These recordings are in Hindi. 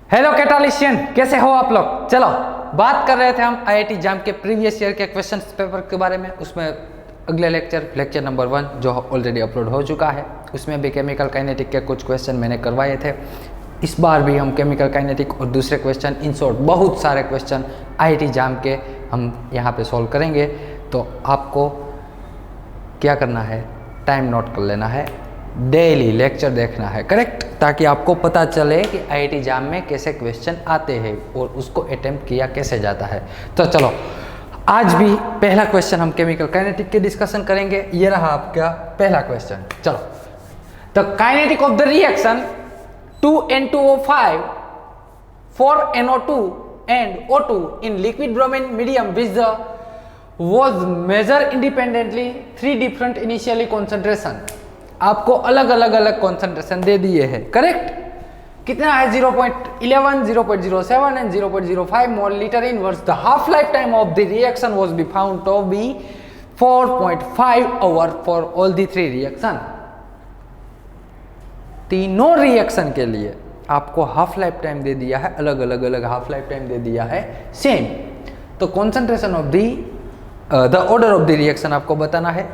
हेलो कैटालिशियन, कैसे हो आप लोग। चलो बात कर रहे थे हम आईआईटी जाम के प्रीवियस ईयर के क्वेश्चन पेपर के बारे में। उसमें अगले लेक्चर नंबर 1 जो ऑलरेडी अपलोड हो चुका है, उसमें भी केमिकल काइनेटिक के कुछ क्वेश्चन मैंने करवाए थे। इस बार भी हम केमिकल काइनेटिक और दूसरे क्वेश्चन, इन शॉर्ट बहुत सारे क्वेश्चन आईआईटी जाम के हम यहाँ पे सॉल्व करेंगे। तो आपको क्या करना है, टाइम नोट कर लेना है, डेली लेक्चर देखना है, करेक्ट, ताकि आपको पता चले कि आईआईटी जाम में कैसे क्वेश्चन आते हैं और उसको अटेम्प्ट किया कैसे जाता है। तो चलो आज भी पहला क्वेश्चन हम केमिकल काइनेटिक के डिस्कशन करेंगे। ये रहा आपका पहला क्वेश्चन। चलो, the kinetic of the reaction 2N2O5 4NO2 and O2 in liquid bromine medium with the was measured independently 3 different initially concentration। आपको अलग अलग कॉन्सेंट्रेशन दे दिए हैं, करेक्ट। कितना है, 0.11, 0.07 and 0.05 mole litre inverse. The half life time of the reaction was be found to be 4.5 hour for all the 3 reaction. तीनों रिएक्शन के लिए आपको हाफ लाइफ टाइम दे दिया है, अलग हाफ लाइफ टाइम दे दिया है सेम। तो concentration of the order of the reaction आपको बताना है।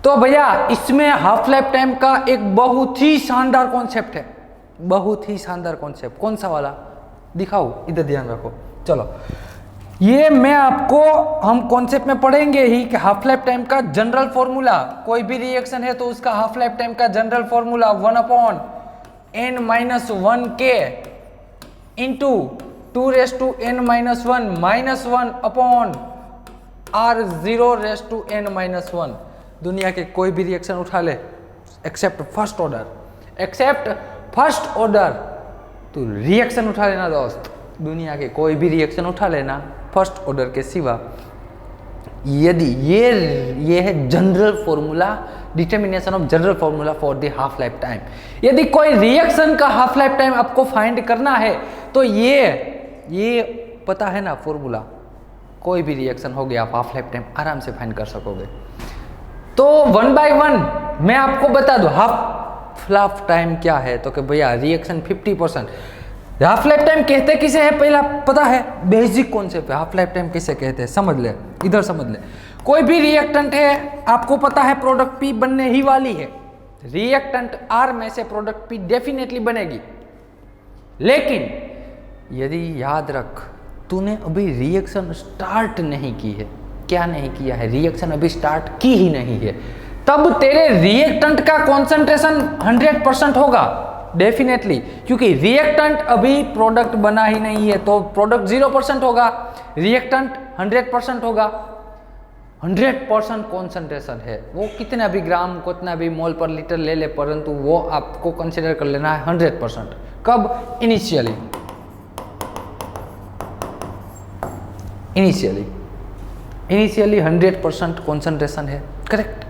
तो भैया इसमें हाफ लाइफ टाइम का एक बहुत ही शानदार कॉन्सेप्ट है, बहुत ही शानदार कॉन्सेप्ट। कौन सा वाला दिखाओ, इधर ध्यान रखो। चलो ये मैं आपको, हम कॉन्सेप्ट में पढ़ेंगे ही कि हाफ लाइफ टाइम का जनरल फॉर्मूला, कोई भी रिएक्शन है तो उसका हाफ लाइफ टाइम का जनरल फॉर्मूला 1/n-1 के इंटू 2n-1 -1/r0n-1। दुनिया के कोई भी रिएक्शन उठा ले एक्सेप्ट फर्स्ट ऑर्डर, तो रिएक्शन उठा लेना दोस्त, दुनिया के कोई भी रिएक्शन उठा लेना फर्स्ट ऑर्डर के सिवा। यदि ये है general formula, determination of general formula for the half life time. यदि कोई रिएक्शन का हाफ लाइफ टाइम आपको फाइंड करना है तो ये पता है ना फॉर्मूला, कोई भी रिएक्शन हो गया आप हाफ लाइफ टाइम आराम से फाइंड कर सकोगे। तो 1 by 1 मैं आपको बता दूं हाफ लाइफ टाइम क्या है। तो कि भैया रिएक्शन 50%। हाफ लाइफ टाइम कहते किसे है, पहला पता है, बेसिक कॉन्सेप्ट है। हाफ लाइफ टाइम किसे कहते हैं समझ ले, इधर समझ ले। कोई भी रिएक्टेंट है, आपको पता है प्रोडक्ट पी बनने ही वाली है, रिएक्टेंट आर में से प्रोडक्ट पी डेफिनेटली बनेगी। लेकिन यदि याद रख, तूने अभी रिएक्शन स्टार्ट नहीं की है, क्या नहीं किया है, रिएक्शन अभी स्टार्ट की ही नहीं है, तब तेरे रिएक्टेंट का कॉन्सेंट्रेशन 100% होगा डेफिनेटली, क्योंकि रिएक्टेंट अभी प्रोडक्ट बना ही नहीं है। तो प्रोडक्ट 0% होगा, रिएक्टेंट 100% होगा। 100% कॉन्सेंट्रेशन है, वो कितना भी ग्राम कितना भी मोल पर लीटर ले ले, परंतु वो आपको कंसिडर कर लेना है 100%। कब, इनिशियली 100% कॉन्सेंट्रेशन है, करेक्ट।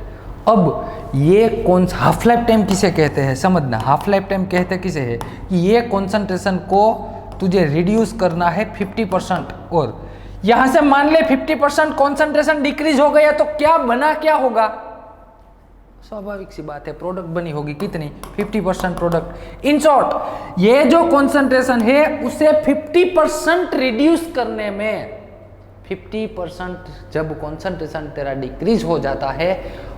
अब ये कौन सा हाफ लाइफ टाइम किसे कहते हैं समझना। हाफ लाइफ टाइम कहते किसे है कि ये कॉन्सेंट्रेशन को तुझे रिड्यूस करना है 50%। और यहां से मान ले 50% कॉन्सेंट्रेशन डिक्रीज हो गया तो क्या होगा, स्वाभाविक सी बात है, प्रोडक्ट बनी होगी कितनी, 50% प्रोडक्ट। इन शॉर्ट ये जो कॉन्सेंट्रेशन है उसे 50% रिड्यूस करने में, 50% जब कॉन्सेंट्रेशन तेरा डिक्रीज हो जाता है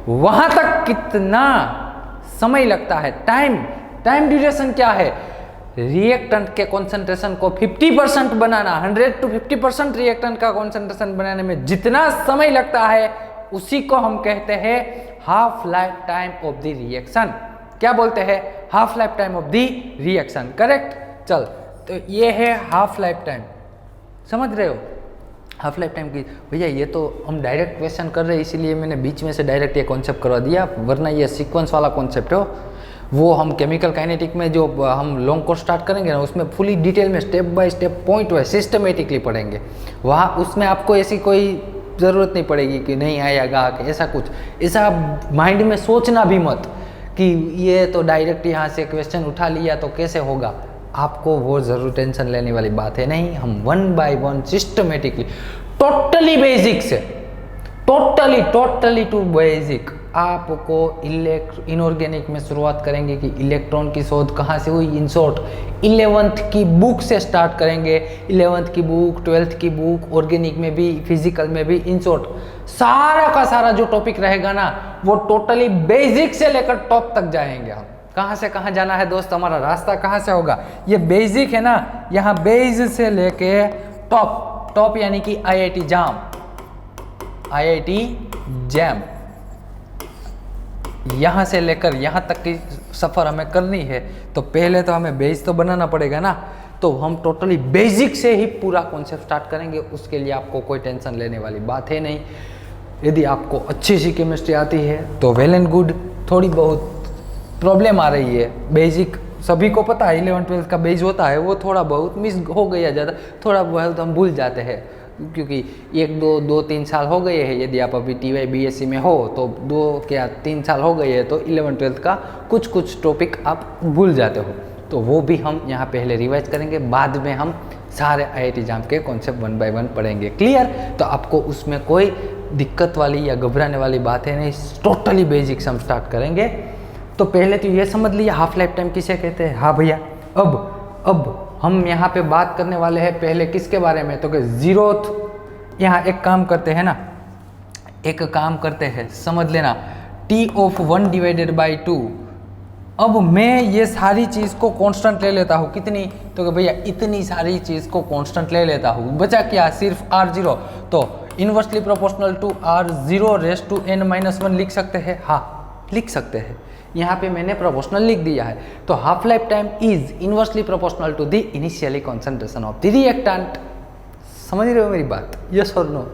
वहां तक कितना समय लगता है, टाइम ड्यूरेशन क्या है, रिएक्टेंट के कॉन्सेंट्रेशन को 50% बनाना, 100 to 50% रिएक्टेंट का कॉन्सेंट्रेशन बनाने में जितना समय लगता है उसी को हम कहते हैं half life time of the reaction. क्या बोलते हैं, half life time of the reaction, correct. चल, तो ये है हाफ लाइफ टाइम, समझ रहे हो हाफ लाइफ टाइम की। भैया ये तो हम डायरेक्ट क्वेश्चन कर रहे हैं, इसीलिए मैंने बीच में से डायरेक्ट ये कॉन्सेप्ट करवा दिया, वरना ये सीक्वेंस वाला कॉन्सेप्ट हो। वो हम केमिकल काइनेटिक में जो हम लॉन्ग कोर्स स्टार्ट करेंगे ना, उसमें फुली डिटेल में step by step point wise systematically पढ़ेंगे। वहाँ उसमें आपको ऐसी कोई ज़रूरत नहीं पड़ेगी कि नहीं आएगा कि ऐसा कुछ, ऐसा माइंड में सोचना भी मत कि ये तो डायरेक्ट यहाँ से क्वेश्चन उठा लिया तो कैसे होगा। आपको वो जरूर टेंशन लेने वाली बात है नहीं। हम 1 by 1 सिस्टमेटिकली, टोटली बेसिक से टोटली टू बेसिक आपको इनऑर्गेनिक में शुरुआत करेंगे कि इलेक्ट्रॉन की शोध कहाँ से हुई। इन शॉर्ट 11th की बुक से स्टार्ट करेंगे। 11th की बुक, 12th की बुक, ऑर्गेनिक में भी, फिजिकल में भी। इन शॉर्ट सारा का सारा जो टॉपिक रहेगा ना वो टोटली बेसिक से लेकर टॉप तक जाएंगे हम। कहाँ से कहाँ जाना है दोस्त, हमारा रास्ता कहाँ से होगा। ये बेसिक है ना, यहाँ बेस से लेके टॉप, टॉप यानी कि IIT जाम, IIT जैम, यहाँ से लेकर यहाँ तक की सफ़र हमें करनी है। तो पहले तो हमें बेस तो बनाना पड़ेगा ना। तो हम टोटली बेसिक से ही पूरा कॉन्सेप्ट स्टार्ट करेंगे। उसके लिए आपको कोई टेंशन लेने वाली बात है नहीं। यदि आपको अच्छी सी केमिस्ट्री आती है तो वेल एंड गुड। थोड़ी बहुत प्रॉब्लम आ रही है, बेसिक सभी को पता है 11th 12th का बेस होता है, वो थोड़ा बहुत मिस हो गया ज़्यादा, थोड़ा बहुत हम भूल जाते हैं क्योंकि 1-2-3 साल हो गए हैं। यदि आप अभी TY BSc में हो तो 2-3 साल हो गए हैं, तो 11th 12th का कुछ टॉपिक आप भूल जाते हो। तो वो भी हम यहाँ पहले रिवाइज करेंगे, बाद में हम सारे IIT एग्जाम के कॉन्सेप्ट 1 by 1 पढ़ेंगे। क्लियर? तो आपको उसमें कोई दिक्कत वाली या घबराने वाली बात है नहीं, टोटली बेसिक से हम स्टार्ट करेंगे। तो पहले तो ये समझ लिया हाफ लाइफ टाइम किसे कहते हैं। हाँ भैया, अब हम यहाँ पे बात करने वाले हैं पहले किसके बारे में, तो कि जीरोथ। यहाँ एक काम करते हैं ना, एक काम करते हैं, समझ लेना, T/1/2। अब मैं ये सारी चीज़ को कांस्टेंट ले लेता हूँ। कितनी, तो कि भैया इतनी सारी चीज़ को कांस्टेंट ले लेता हूँ। बचा क्या, सिर्फ R0। तो इन्वर्सली प्रोपोर्शनल टू R0⁻n-1 लिख सकते हैं। हाँ लिख सकते हैं। यहाँ पे मैंने प्रोपोर्शनल लिख दिया है। तो half life time is inversely proportional to the initially concentration of the reactant. समझ रहे हो मेरी बात, यस और नो?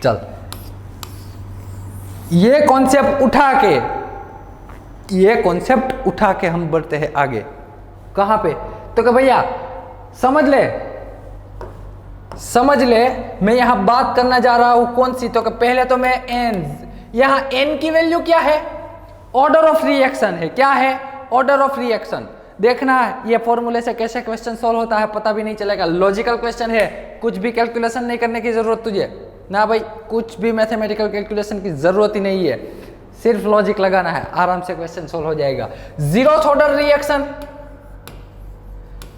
चल, ये कॉन्सेप्ट उठा के हम बढ़ते हैं आगे। कहाँ पे, तो कि भैया समझ ले मैं यहाँ बात करना जा रहा हूँ कौन सी, तो कि पहले तो मैं यहाँ n की वैल्यू क्या है, ऑर्डर ऑफ रिएक्शन है। क्या है, ऑर्डर ऑफ रिएक्शन। देखना ये फॉर्मूले से कैसे क्वेश्चन सॉल्व होता है पता भी नहीं चलेगा। लॉजिकल क्वेश्चन है, कुछ भी कैलकुलेशन नहीं करने की जरूरत तुझे ना भाई, कुछ भी मैथमेटिकल कैलकुलेशन की जरूरत ही नहीं है, सिर्फ लॉजिक लगाना है, आराम से क्वेश्चन सॉल्व हो जाएगा। जीरोथ ऑर्डर रिएक्शन,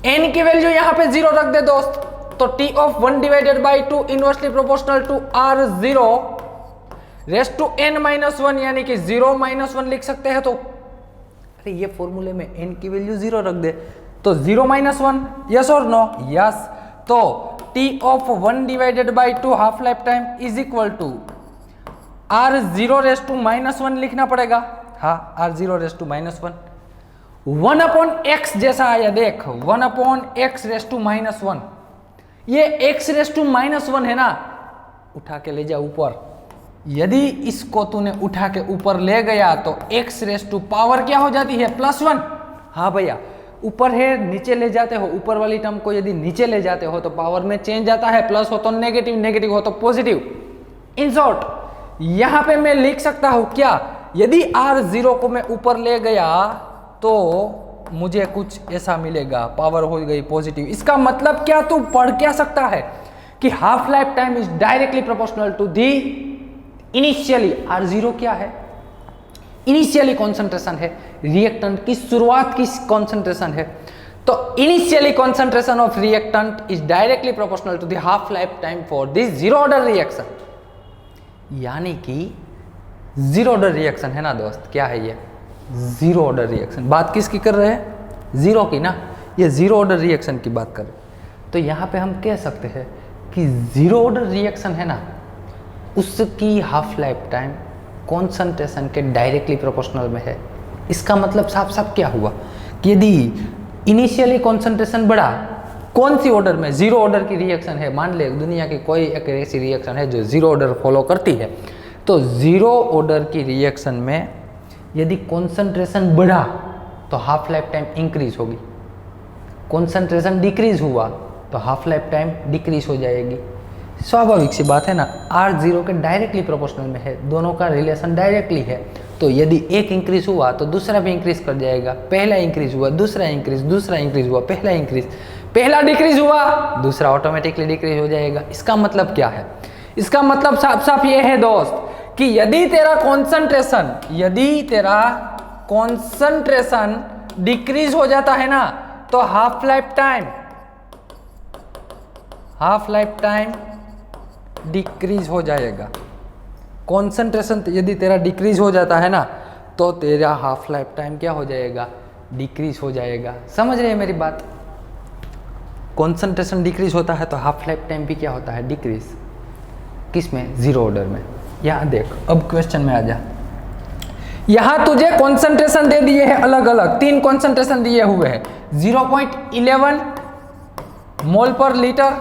n की वैल्यू यहाँ पे 0 रख दे दोस्त। तो T/1/2 inversely proportional to R0⁻n-1 यानी कि 0-1 लिख सकते हैं। तो अरे ये फॉर्मूले में n की वैल्यू 0 रख दे, तो 0-1, यस और नो? यस। तो T/1/2 half life time is equal to R0⁻1 लिखना पड़ेगा। हाँ, R0⁻1 1/x जैसा आया, देख 1/x⁻1। ये x⁻1 है ना, उठा के ले जा ऊपर। यदि इसको तूने उठा के ऊपर ले गया तो x⁻पावर क्या हो जाती है, +1। हाँ भैया, ऊपर है नीचे ले जाते हो, ऊपर वाली टर्म को यदि नीचे ले जाते हो तो पावर में चेंज आता है, प्लस हो तो नेगेटिव, नेगेटिव हो तो पॉजिटिव। इन शॉर्ट यहाँ पे मैं लिख सकता हूँ क्या, यदि R0 को मैं ऊपर ले गया तो मुझे कुछ ऐसा मिलेगा, पावर हो गई पॉजिटिव। इसका मतलब क्या, तू पढ़ क्या सकता है कि half life time is directly proportional to the initially. R0 क्या है, इनिशियली कॉन्सेंट्रेशन है, रिएक्टेंट की शुरुआत की कॉन्सेंट्रेशन है। तो initially concentration of reactant is directly proportional to the half life time for this zero order reaction. यानी कि जीरो ऑर्डर रिएक्शन है ना दोस्त, क्या है ये, जीरो ऑर्डर रिएक्शन। बात किसकी कर रहे हैं, जीरो की ना, ये जीरो ऑर्डर रिएक्शन की बात कर रहे हैं। तो यहाँ पे हम कह सकते हैं कि जीरो ऑर्डर रिएक्शन है ना, उसकी हाफ लाइफ टाइम कॉन्सेंट्रेशन के डायरेक्टली प्रोपोर्शनल में है। इसका मतलब साफ साफ क्या हुआ कि यदि इनिशियली कॉन्सेंट्रेशन बढ़ा, कौन सी ऑर्डर में, जीरो ऑर्डर की रिएक्शन है, मान ले दुनिया की कोई एक ऐसी रिएक्शन है जो जीरो ऑर्डर फॉलो करती है, तो जीरो ऑर्डर की रिएक्शन में यदि कॉन्सेंट्रेशन बढ़ा तो हाफ लाइफ टाइम इंक्रीज होगी, कॉन्सेंट्रेशन डिक्रीज हुआ तो हाफ लाइफ टाइम डिक्रीज हो जाएगी। स्वाभाविक सी बात है ना, R0 के डायरेक्टली प्रोपोर्शनल में है, दोनों का रिलेशन डायरेक्टली है। तो यदि एक इंक्रीज हुआ तो दूसरा भी इंक्रीज कर जाएगा, पहला इंक्रीज हुआ दूसरा इंक्रीज, दूसरा इंक्रीज हुआ पहला इंक्रीज, पहला डिक्रीज हुआ दूसरा ऑटोमेटिकली डिक्रीज हो जाएगा। इसका मतलब क्या है, इसका मतलब साफ साफ ये है दोस्त कि यदि तेरा कॉन्सेंट्रेशन डिक्रीज हो जाता है ना, तो हाफ लाइफ टाइम डिक्रीज हो जाएगा। कॉन्सेंट्रेशन यदि तेरा डिक्रीज हो जाता है ना, तो तेरा हाफ लाइफ टाइम क्या हो जाएगा, डिक्रीज हो जाएगा। समझ रहे हैं मेरी बात? कॉन्सेंट्रेशन डिक्रीज होता है तो हाफ लाइफ टाइम भी क्या होता है, डिक्रीज। किसमें? जीरो ऑर्डर में। यहां देख, अब क्वेश्चन में आ जा। यहां तुझे कॉन्सेंट्रेशन दे दिए हैं अलग अलग, 3 कॉन्सेंट्रेशन दिए हुए हैं, 0.11 मोल पर लीटर,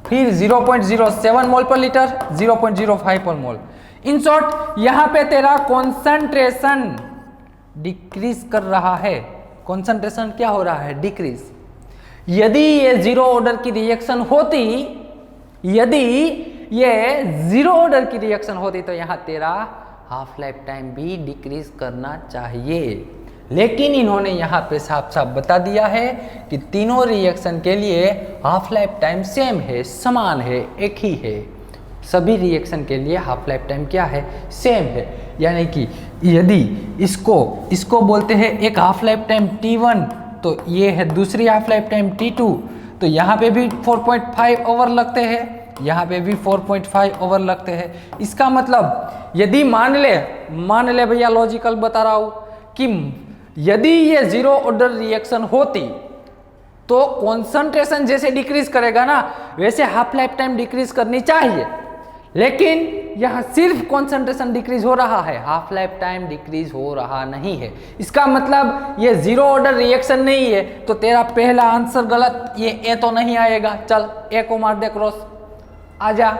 फिर 0.07 मोल पर लीटर, 0.05 पर मोल। इन शॉर्ट यहां पे तेरा कॉन्सेंट्रेशन डिक्रीज कर रहा है। कॉन्सेंट्रेशन क्या हो रहा है, डिक्रीज। यदि ये जीरो ऑर्डर की रिएक्शन होती, तो यहां तेरा हाफ लाइफ टाइम भी डिक्रीज करना चाहिए। लेकिन इन्होंने यहां पे साफ साफ बता दिया है कि तीनों रिएक्शन के लिए हाफ लाइफ टाइम सेम है, समान है, एक ही है। सभी रिएक्शन के लिए हाफ लाइफ टाइम क्या है, सेम है। यानी कि यदि इसको बोलते हैं एक हाफ लाइफ टाइम T1, तो ये है दूसरी हाफ लाइफ टाइम T2, तो यहाँ पे भी 4.5 ओवर लगते हैं, यहाँ पे भी 4.5 ओवर लगते हैं। इसका मतलब यदि मान ले भैया, लॉजिकल बता रहा हूँ कि यदि ये जीरो ऑर्डर रिएक्शन होती तो कॉन्सेंट्रेशन जैसे डिक्रीज करेगा ना, वैसे हाफ लाइफ टाइम डिक्रीज करनी चाहिए। लेकिन यहां सिर्फ कॉन्सेंट्रेशन डिक्रीज हो रहा है, हाफ लाइफ टाइम डिक्रीज हो रहा नहीं है। इसका मतलब ये जीरो ऑर्डर रिएक्शन नहीं है, तो तेरा पहला आंसर गलत, ये ए तो नहीं आएगा। चल ए को मार दे क्रॉस, आजा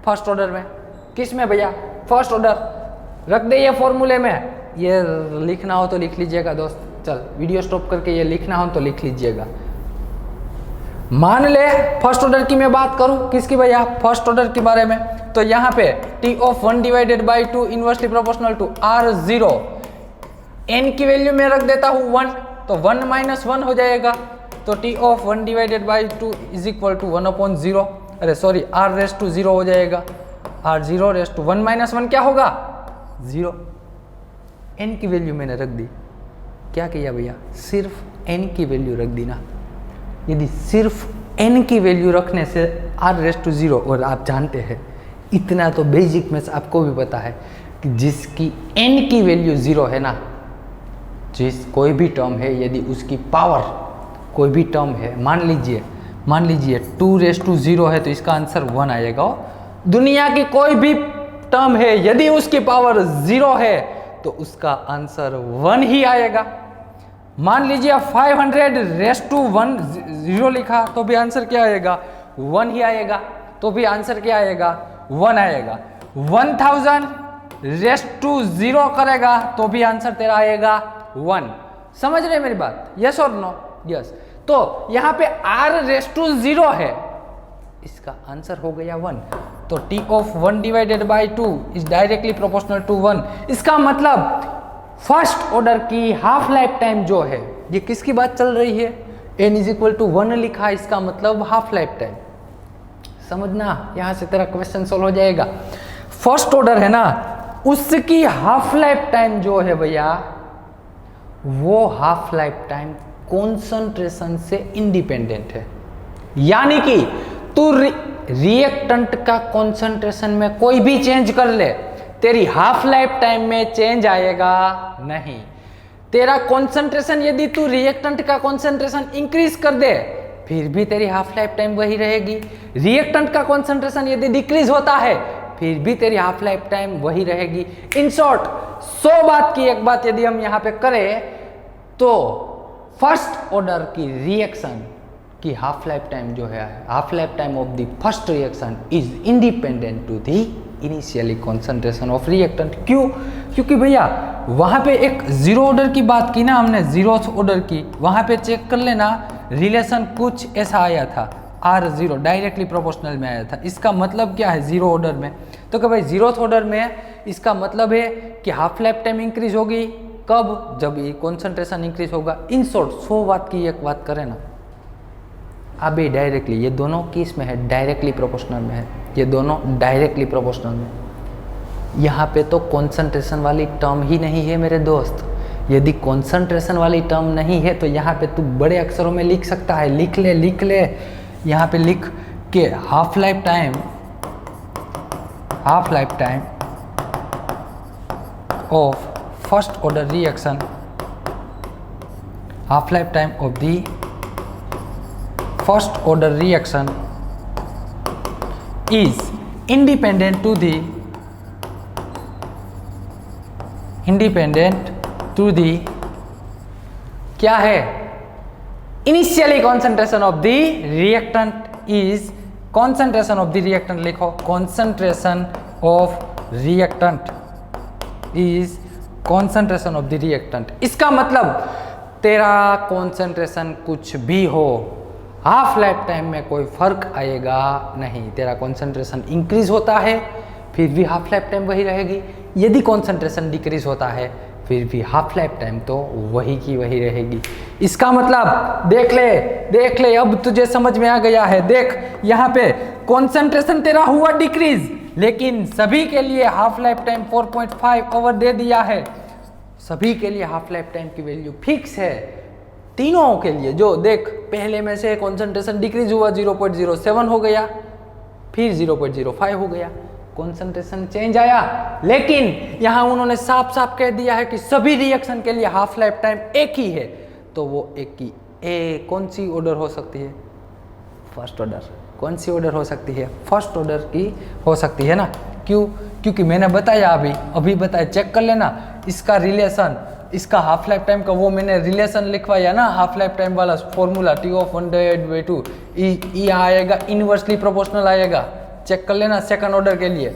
फर्स्ट ऑर्डर में। किस में भैया? First order. रख दे ये फॉर्मूले में। ये लिखना हो तो लिख लीजिएगा दोस्त, चल वीडियो स्टॉप करके ये लिखना हो तो लिख लीजिएगा। मान ले फर्स्ट ऑर्डर की मैं बात करूं, किसकी भैया? फर्स्ट ऑर्डर के बारे में। तो यहाँ पे T of 1 divided by 2 inversely proportional to R0, n की वैल्यू में रख देता हूँ 1, तो 1 माइनस 1 हो जाएगा। तो T of 1 divided by 2 is equal to 1/0, अरे सॉरी R रेस टू 0 हो जाएगा। R0 रेस टू 1 माइनस 1 क्या होगा? 0। n की वैल्यू मैंने रख दी। क्या किया भैया? सिर्फ n की वैल्यू रख दी ना। यदि सिर्फ n की वैल्यू रखने से R रेस टू 0, और आप जानते हैं इतना तो बेसिक में से आपको भी पता है कि जिसकी n की वैल्यू 0 है ना, जिस कोई भी टर्म है, यदि उसकी पावर कोई भी टर्म है, मान लीजिए 2 रेस टू 0 है, तो इसका आंसर 1 आएगा। दुनिया की कोई भी टर्म है, यदि उसकी पावर 0 है तो उसका आंसर 1 ही आएगा। मान लीजिए 500 रेस टू 1 0 लिखा, तो भी आंसर क्या आएगा? 1 ही आएगा। तो भी आंसर क्या आएगा? 1 आएगा। 1000 रेस टू 0 करेगा तो भी आंसर तेरा आएगा 1। समझ रहे मेरी बात? यस और नो? यस। तो यहाँ पे R रेस टू 0 है, इसका आंसर हो गया 1। तो T of 1 divided by 2 is directly proportional to 1। इसका मतलब फर्स्ट ऑर्डर की हाफ लाइफ टाइम जो है, ये किसकी बात चल रही है? n इज इक्वल टू 1 लिखा, इसका मतलब हाफ लाइफ टाइम। समझना, यहां से तेरा क्वेश्चन सोल्व हो जाएगा। फर्स्ट ऑर्डर है ना, उसकी हाफ लाइफ टाइम जो है भैया, वो हाफ लाइफ टाइम कॉन्सेंट्रेशन से इंडिपेंडेंट है। यानी कि तू रिएक्टेंट का कॉन्सेंट्रेशन में कोई भी चेंज कर ले, तेरी हाफ लाइफ टाइम में चेंज आएगा नहीं। तेरा कॉन्सेंट्रेशन, यदि तू रिएक्टेंट का कॉन्सेंट्रेशन इंक्रीज कर दे, फिर भी तेरी हाफ लाइफ टाइम वही रहेगी। रिएक्टेंट का कॉन्सेंट्रेशन यदि डिक्रीज होता है, फिर भी तेरी हाफ लाइफ टाइम वही रहेगी। इन शॉर्ट 100 बात की एक बात यदि हम यहाँ पे करें, तो फर्स्ट ऑर्डर की रिएक्शन की हाफ लाइफ टाइम जो है, half life time of the first reaction is independent to the initially concentration of reactant. क्यों? क्योंकि भैया वहां पे एक जीरो ऑर्डर की बात की ना हमने, जीरो ऑर्डर की, वहां पे चेक कर लेना, रिलेशन कुछ ऐसा आया था, R0 डायरेक्टली प्रोपोर्शनल में आया था। इसका मतलब क्या है जीरो ऑर्डर में? तो कि भाई जीरो ऑर्डर में इसका मतलब है कि हाफ लाइफ टाइम इंक्रीज होगी। कब? जब ये कॉन्सेंट्रेशन इंक्रीज होगा। इन शॉर्ट 100 बात की एक बात करें ना, अभी डायरेक्टली, ये दोनों किस में है, डायरेक्टली प्रोपोर्शनल में है, ये दोनों डायरेक्टली प्रोपोर्शनल में। यहाँ पे तो कॉन्सेंट्रेशन वाली टर्म ही नहीं है मेरे दोस्त। यदि कॉन्सेंट्रेशन वाली टर्म नहीं है तो यहाँ पे तू बड़े अक्षरों में लिख सकता है, लिख ले। यहाँ पे लिख के half life time of first order reaction, half life time of the first order reaction is independent to the क्या है, initially concentration of the reactant is, concentration of the reactant लिखो, concentration of reactant is concentration of the reactant. इसका मतलब तेरा कॉन्सेंट्रेशन कुछ भी हो, हाफ लाइफ टाइम में कोई फर्क आएगा नहीं। तेरा कॉन्सेंट्रेशन इंक्रीज होता है फिर भी हाफ लाइफ टाइम वही रहेगी, यदि कॉन्सेंट्रेशन डिक्रीज होता है फिर भी हाफ लाइफ टाइम तो वही की वही रहेगी। इसका मतलब देख ले अब तुझे समझ में आ गया है। देख यहाँ पे कॉन्सेंट्रेशन तेरा हुआ डिक्रीज, लेकिन सभी के लिए हाफ लाइफ टाइम 4.5 आवर दे दिया है। सभी के लिए हाफ लाइफ टाइम की वैल्यू फिक्स है, तीनों के लिए। जो देख पहले में से कॉन्सेंट्रेशन डिक्रीज हुआ 0.07 हो गया, फिर 0.05 हो गया, कॉन्सेंट्रेशन चेंज आया। लेकिन यहाँ उन्होंने साफ साफ कह दिया है कि सभी रिएक्शन के लिए हाफ लाइफ टाइम एक ही है, तो वो एक की कौन सी ऑर्डर हो सकती है, फर्स्ट ऑर्डर। कौन सी ऑर्डर हो सकती है, फर्स्ट ऑर्डर की हो सकती है ना। क्यों? क्योंकि मैंने बताया अभी बताया, चेक कर लेना इसका रिलेशन, इसका हाफ लाइफ टाइम का वो मैंने रिलेशन लिखवाया ना, हाफ लाइफ टाइम वाला फॉर्मूला T ऑफ 1/2 ई आएगा, इनवर्सली प्रोपोर्शनल आएगा, चेक कर लेना सेकंड ऑर्डर के लिए।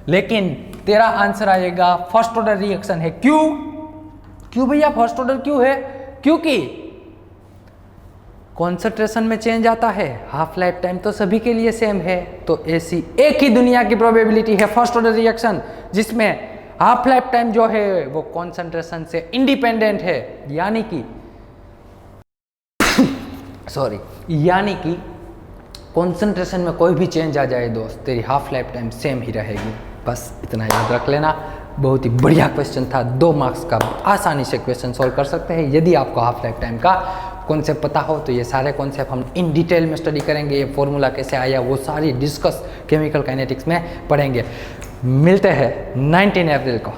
लेकिन तेरा आंसर आएगा फर्स्ट ऑर्डर रिएक्शन है। क्यों भैया फर्स्ट ऑर्डर क्यों है? क्योंकि कॉन्सेंट्रेशन में चेंज आता है, हाफ लाइफ टाइम तो सभी के लिए सेम है, तो ऐसी एक ही दुनिया की प्रोबेबिलिटी है फर्स्ट ऑर्डर रिएक्शन जिसमें हाफ लाइफ टाइम जो है वो कॉन्सेंट्रेशन से इंडिपेंडेंट है, यानी कि कॉन्सेंट्रेशन में कोई भी चेंज आ जाए दोस्त, तेरी हाफ लाइफ टाइम सेम ही रहेगी। बस इतना याद रख लेना। बहुत ही बढ़िया क्वेश्चन था, 2 मार्क्स का, आसानी से क्वेश्चन सॉल्व कर सकते हैं। यदि आपको हाफ लाइफ टाइम का कॉन्सेप्ट पता हो तो ये सारे कॉन्सेप्ट हम इन डिटेल में स्टडी करेंगे। ये फॉर्मूला कैसे आया वो सारी डिस्कस केमिकल काइनेटिक्स में पढ़ेंगे। मिलते हैं 19 अप्रैल को।